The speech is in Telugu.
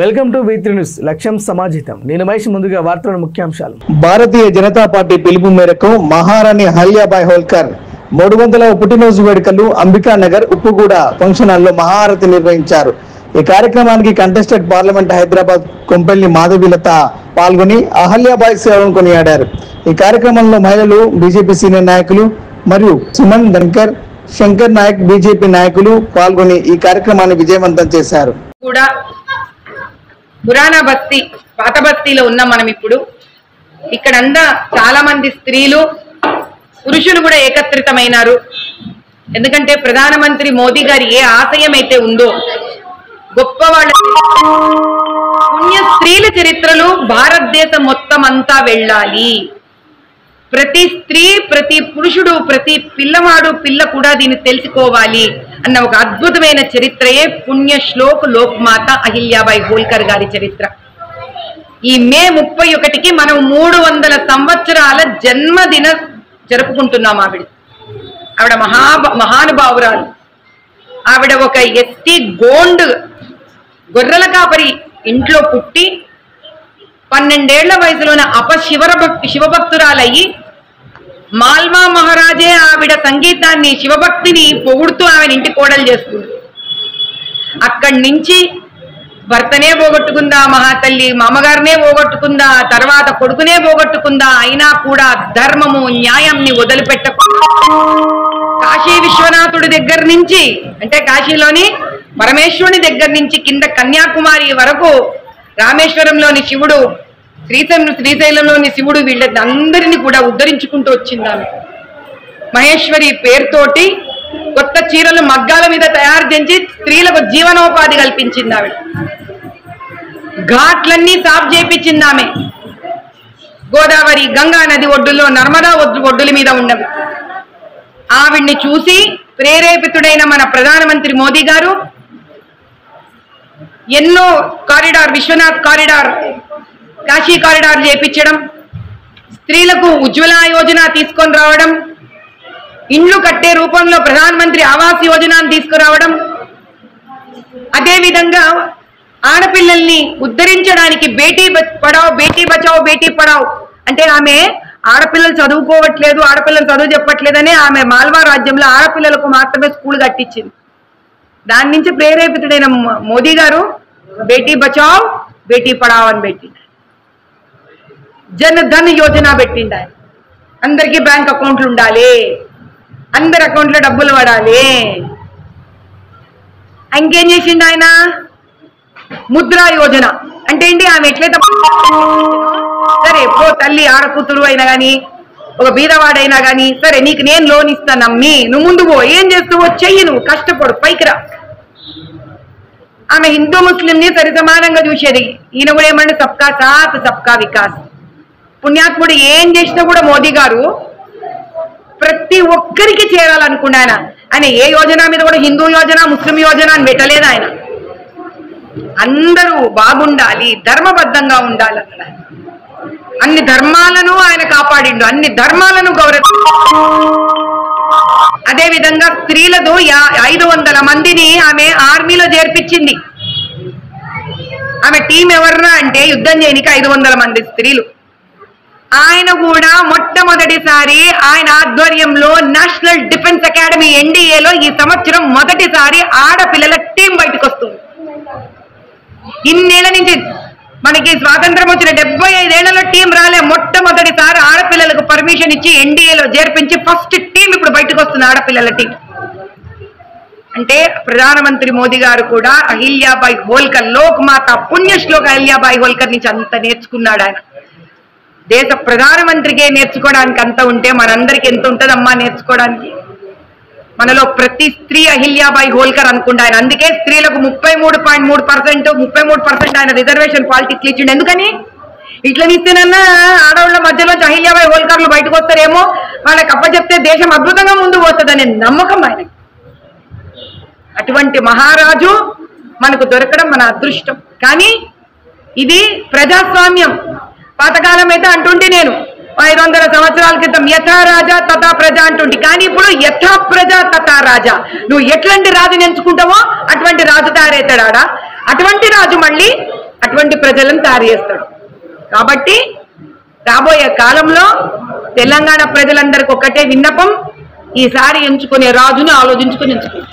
Welcome to V3 news. లక్ష్యం సమాజితం. నేను మహేష్. ముందుగా వార్తల ముఖ్యాంశాలు. భారతీయ జనతా పార్టీ పిలుపు మేరకు మహారాణి అహల్యాబాయి హోల్కర్ 300వ పుట్టినరోజు వేడుకలు అంబికా నగర్ ఉప్పుగూడ ఫంక్షన్ హాల్లో మహాఆరతి నిర్వహించారు. ఈ కార్యక్రమానికి కంటెస్టెడ్ పార్లమెంట్ హైదరాబాద్ కొంపెల్లి మాధవీలత పాల్గొని అహల్యాబాయి సేవలను కొనియాడారు. ఈ కార్యక్రమంలో మహిళలు, బీజేపీ సీనియర్ నాయకులు మరియు సుమన్ ధన్కర్, శంకర్ నాయక్ బీజేపీ నాయకులు పాల్గొని ఈ కార్యక్రమాన్ని విజయవంతం చేశారు. పురాణ బస్తీ, పాత బస్తీలో ఉన్నాం మనం ఇప్పుడు. ఇక్కడంతా చాలా మంది స్త్రీలు, పురుషులు కూడా ఏకత్రితమైనారు. ఎందుకంటే ప్రధానమంత్రి మోదీ గారి ఏ ఆశయం అయితే ఉందో, గొప్ప వాళ్ళ పుణ్య స్త్రీల చరిత్రలు భారతదేశం మొత్తం అంతా వెళ్ళాలి. ప్రతి స్త్రీ, ప్రతి పురుషుడు, ప్రతి పిల్లవాడు, పిల్ల కూడా దీన్ని తెలుసుకోవాలి అన్న ఒక అద్భుతమైన చరిత్రయే పుణ్య శ్లోక్ లోక్మాత అహిల్యాబాయి హోల్కర్ గారి చరిత్ర. ఈ మే 31కి మనం 300 సంవత్సరాల జన్మదిన జరుపుకుంటున్నాం. ఆవిడ మహానుభావురాలు. ఆవిడ ఒక ఎస్టీ గోండ్ గొర్రెల కాపరి ఇంట్లో పుట్టి 12 ఏళ్ల వయసులోనే శివభక్తురాలయ్యి, మాల్వా మహారాజే ఆవిడ సంగీతాన్ని, శివభక్తిని పొగుడుతూ ఆమెను ఇంటి కోడలు చేస్తుంది. అక్కడి నుంచి భర్తనే పోగొట్టుకుందా మహాతల్లి, మామగారినే పోగొట్టుకుందా, తర్వాత కొడుకునే పోగొట్టుకుందా. అయినా కూడా ధర్మము, న్యాయంని వదిలిపెట్టకుండా కాశీ విశ్వనాథుడి దగ్గర నుంచి, అంటే కాశీలోని పరమేశ్వరుని దగ్గర నుంచి కింద కన్యాకుమారి వరకు, రామేశ్వరంలోని శివుడు, శ్రీశైలంలోని శివుడు, వీళ్ళందరినీ కూడా ఉద్ధరించుకుంటూ వచ్చింది ఆమె. మహేశ్వరి పేరుతోటి కొత్త చీరలు మగ్గాల మీద తయారు చేసి స్త్రీలకు జీవనోపాధి కల్పించింది ఆవిడ. ఘాట్లన్నీ సాఫ్ చేయించింది ఆమె. గోదావరి, గంగా నది ఒడ్డులో, నర్మదా ఒడ్డుల మీద ఉన్నవి. ఆవిడ్ని చూసి ప్రేరేపితుడైన మన ప్రధానమంత్రి మోదీ గారు ఎన్నో corridor, Vishwanath corridor, Kashi corridor చేయించడం, స్త్రీలకు ఉజ్వల యోజన తీసుకొని రావడం, ఇండ్లు కట్టే రూపంలో ప్రధానమంత్రి ఆవాస్ యోజనను తీసుకురావడం, అదేవిధంగా ఆడపిల్లల్ని ఉద్ధరించడానికి బేటీ పడావ్, బేటీ బచావ్, బేటీ పడావ్ అంటే ఆమె ఆడపిల్లలు చదువుకోవట్లేదు, ఆడపిల్లలు చదువు చెప్పట్లేదని ఆమె మాల్వా రాజ్యంలో ఆడపిల్లలకు మాత్రమే స్కూల్ కట్టించింది. దాని నుంచి ప్రేరేపితుడైన మోదీ గారు బేటీ బచావ్, బేటీ పడావ్ అని పెట్టింది. జన్ ధన్ యోజన పెట్టిండు ఆయన. అందరికీ బ్యాంక్ అకౌంట్లు ఉండాలి, అందరి అకౌంట్లో డబ్బులు పడాలి. ఇంకేం చేసిండు ఆయన? ముద్రా యోజన అంటే ఏంటి? ఆమె ఎట్లయితే సరే ఎప్పుడో తల్లి, ఆడకూతురు అయినా కానీ, ఒక బీదవాడైనా కానీ, సరే నీకు నేను లోన్ ఇస్తాను అమ్మి, నువ్వు ముందు పో, ఏం చేస్తావో చెయ్యి, నువ్వు కష్టపడు, పైకి రా. ఆమె హిందూ ముస్లింని సరి సమానంగా చూసేది. ఈయన కూడా ఏమంటే సబ్కా సాత్ సబ్కా వికాస్. పుణ్యాత్ముడు ఏం చేసినా కూడా మోదీ గారు ప్రతి ఒక్కరికి చేరాలనుకున్నాయన. ఆయన ఏ యోజన మీద కూడా హిందూ యోజన, ముస్లిం యోజన అని పెట్టలేదు ఆయన. అందరూ బాగుండాలి, ధర్మబద్ధంగా ఉండాలి అన్నాడు. అన్ని ధర్మాలను ఆయన కాపాడిండు, అన్ని ధర్మాలను అదేవిధంగా స్త్రీలతో 500 మందిని ఆమె ఆర్మీలో చేర్పించింది. ఆమె టీం ఎవర్రా అంటే యుద్ధం చేయనికి 500 మంది స్త్రీలు. ఆయన కూడా మొట్టమొదటిసారి ఆయన ఆధ్వర్యంలో నేషనల్ డిఫెన్స్ అకాడమీ NDAలో ఈ సంవత్సరం మొదటిసారి ఆడపిల్లల టీం బయటకు వస్తుంది. ఇన్నేళ్ల నుంచి మనకి స్వాతంత్రం వచ్చిన 75 ఏళ్లలో టీం రాలే. మొట్టమొదటిసారి ఆడపిల్లలకు పర్మిషన్ ఇచ్చి NDAలో చేర్పించి ఫస్ట్ టీం ఇప్పుడు బయటకు వస్తుంది, ఆడపిల్లల టీం. అంటే ప్రధానమంత్రి మోదీ గారు కూడా అహిల్యాబాయి హోల్కర్, లోక్మాత పుణ్య శ్లోక్ అహిల్యాబాయి హోల్కర్ నుంచి అంత నేర్చుకున్నాడు ఆయన. దేశ ప్రధానమంత్రికే నేర్చుకోవడానికి అంత ఉంటే మనందరికి ఎంత ఉంటుందమ్మా నేర్చుకోవడానికి. మనలో ప్రతి స్త్రీ అహిల్యాబాయి హోల్కర్ అనుకుంటా ఆయన. అందుకే స్త్రీలకు 33.3% ఆయన రిజర్వేషన్ పాలిటిక్స్ ఇచ్చిండు. ఎందుకని? ఇట్లా ఇస్తేనన్నా ఆడవాళ్ళ మధ్యలో అహిల్యాబాయి హోల్కర్లు బయటకు వస్తారేమో, వాళ్ళకి అప్పచెప్తే దేశం అద్భుతంగా ముందు పోతుందనే నమ్మకం ఆయన. అటువంటి మహారాజు మనకు దొరకడం మన అదృష్టం. కానీ ఇది ప్రజాస్వామ్యం. పాతకాలం అయితే అంటుంటే నేను 500 సంవత్సరాల క్రితం యథా రాజా తథా ప్రజ అంటుంది. కానీ ఇప్పుడు యథా ప్రజ తథా రాజా. నువ్వు ఎట్లాంటి రాజుని ఎంచుకుంటావో అటువంటి రాజు తయారవుతాడా. అటువంటి రాజు మళ్ళీ అటువంటి ప్రజలను తయారు చేస్తాడు. కాబట్టి రాబోయే కాలంలో తెలంగాణ ప్రజలందరికీ ఒకటే విన్నపం, ఈసారి ఎంచుకునే రాజుని ఆలోచించుకుని ఎంచుకుంటాం.